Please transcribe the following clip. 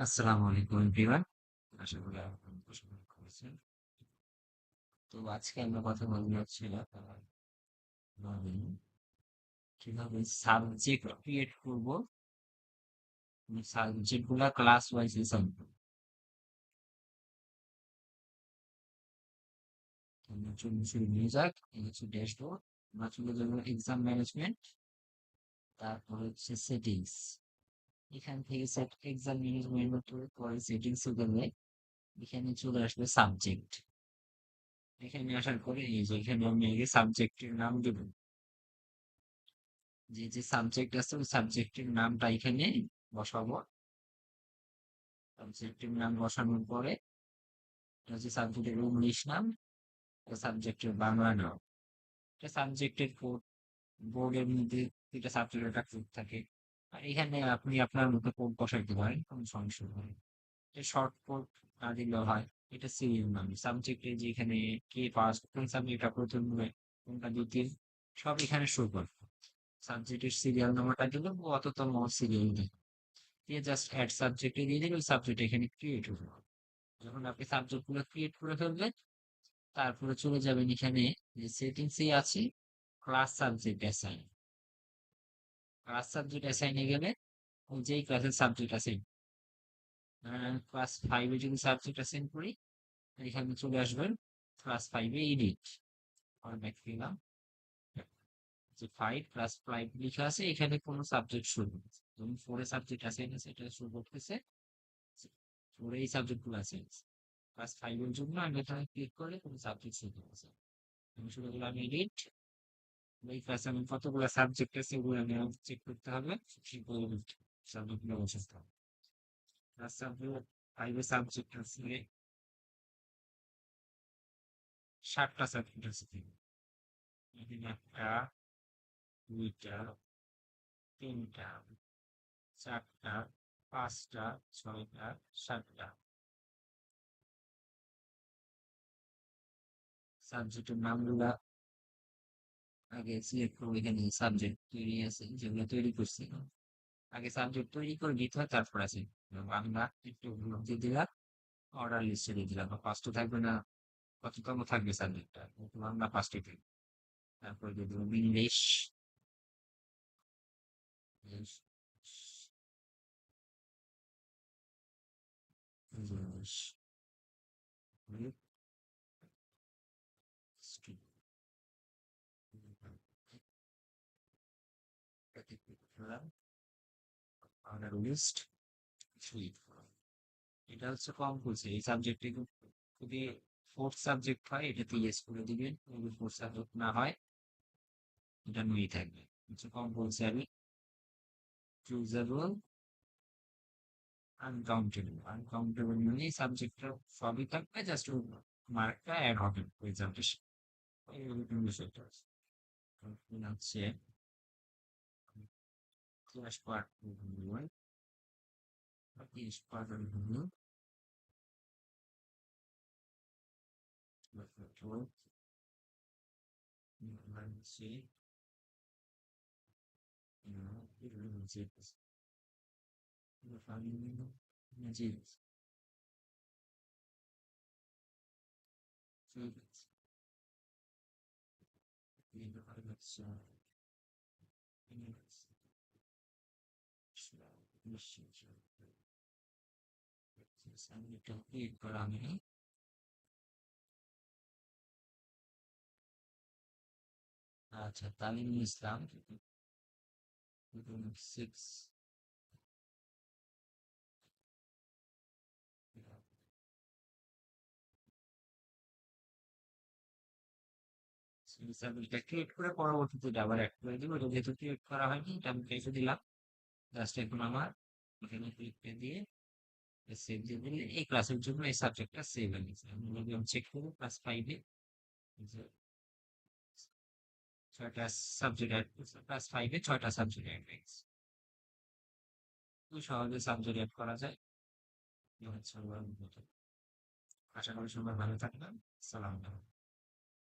আসসালামু আলাইকুম এভরিওয়ান। আশা করি আপনারা পছন্দ করেছেন। তো আজকে আমরা কথা বলবো হচ্ছে কিভাবে সাবজেক্ট ক্রিয়েট করব, সাবজেক্ট গুলা ক্লাস ওয়াইজ হিসাব করব। আমরা চলুন শুরু নিয়ে যাক। এই হচ্ছে ড্যাশবোর্ড। আমরা চলে যাবো এক্সাম ম্যানেজমেন্ট, তারপর হচ্ছে সেটিংস। এখান থেকে সেট এক্সাম ম্যানেজমেন্ট পরে সেটিংস গেলে এখানে চলে আসবে সাবজেক্ট। এখানে আসার পরে এই যে এখানে আমি আগে সাবজেক্টের নাম দেবো। যে যে সাবজেক্ট আছে ওই সাবজেক্টের নামটা এখানে বসাবো। সাবজেক্টের নাম বসানোর পরে এটা হচ্ছে সাবজেক্টের ইংলিশ নাম, সাবজেক্টের বাংলা নাম। এটা সাবজেক্টের কোড, বোর্ডের মধ্যে এটা সাবজেক্টের একটা কোড থাকে। আর এখানে আপনি আপনার মতো কোড বসাইতে পারেন, কোনো সমস্যা নেই। এটা শর্ট কোড না দিলেও হয়। এটা সিরিয়াল নাম, সাবজেক্টে যে এখানে কে ফার্স্ট, কোন সাবজেক্টটা প্রথমে, কোনটা দ্বিতীয়, সব এখানে শো করবে। সাবজেক্টের সিরিয়াল নাম্বারটা দিলে অততম সিরিয়াল দিয়ে জাস্ট অ্যাড সাবজেক্টে দিয়ে দিলে ওই সাবজেক্ট এখানে ক্রিয়েট হবে। যখন আপনি সাবজেক্ট গুলো ক্রিয়েট করে ফেলবেন, তারপরে চলে যাবেন এখানে যে সেটিংসে আছে class subject assign. Class subject অ্যাসাইনে গেলে ওই যেই ক্লাসের সাবজেক্ট আছে, ক্লাস ফাইভে যদি সাবজেক্ট অ্যাসাইন করি, এখানে চলে আসবেন ক্লাস ফাইভে এডিট ফরম্যাট দিলাম যে 5+5 লেখা আছে, এখানে কোনো সাবজেক্ট শুরু করছে। যেমন 4 সাবজেক্ট অ্যাসাইন আছে, এটা শুরু করতেছে 4 এই সাবজেক্ট গুলো আছে। ক্লাস 5 এর জন্য আমি এখানে ক্লিক করলে কোনো সাবজেক্ট শুরু করছে। আমি শুরু করলাম এডিট। এই ক্লাসে আমি কতগুলো সাবজেক্ট আছে ওগুলো আমি চেক করতে হবে। সেগুলো সাবজেক্টগুলো বসাতে হবে। ক্লাস সাবজেক্ট 5 এর সাবজেক্ট আছে 7টা সাবজেক্ট আছে। এখানে 1টা, 2টা, 3টা, 4টা, 5টা, 6টা, 7টা সাবজেক্টের নামগুলা আগে সিলেক্ট করবো। এখানে সাবজেক্ট তৈরি আছে, যেগুলো তৈরি করছি আগে সাবজেক্ট তৈরি করে দিতে হয়, তারপর আছে বাংলা একটু দিয়ে দিলাম, অর্ডার লিস্টে দিয়ে দিলাম। বা ফার্স্টে থাকবে না, কততম থাকবে সাবজেক্টটা, বাংলা ফার্স্টে থাকবে। তারপরে দিয়ে দেবো ইংলিশ, ইংলিশ, অর্ডার লিস্ট। এটা হচ্ছে কম বলছে এই সাবজেক্টে। যদি ফোর্থ সাবজেক্ট হয় এটাতে ইয়েস করে দিবেন, যদি ফোর্থ সাবজেক্ট না হয় এটা নুই থাকবে। হচ্ছে কম বলছে আমি চুজেবল আনকাউন্টেবল। আনকাউন্টেবল মানে এই সাবজেক্টটা সবই থাকবে, জাস্ট মার্কটা অ্যাড হবে রেজাল্টের সাথে। এইরকম বিষয়টা আছে। তারপর হচ্ছে ক্লাস পার্ট হয়, ক্লাস পার্ট হলো হচ্ছে জি, এটা ক্লিক করা আমি। আচ্ছা, তামিম ইসলাম 6 এটা ক্রিয়েট করে পরবর্তীতে এটা আবার অ্যাড করে দিব। এটা যেহেতু ক্রিয়েট করা হয়নি, এটা আমি রেখে দিলাম। জাস্ট এখন আমার এখানে ক্লিক করে দিয়ে সেভ দিয়ে দিলে এই ক্লাসের জন্য এই সাবজেক্টটা সেভ হয়ে গেছে। আমি যদি আমি চেক করবো ক্লাস 5-এ যে 6টা সাবজেক্ট অ্যাড করছে, ক্লাস 5-এ 6টা সাবজেক্ট অ্যাড হয়ে গেছে। খুব সহজে সাবজেক্ট অ্যাড করা যায়। এই হচ্ছে আমার মতো। আশা করি সবাই ভালো থাকবেন। সালাম।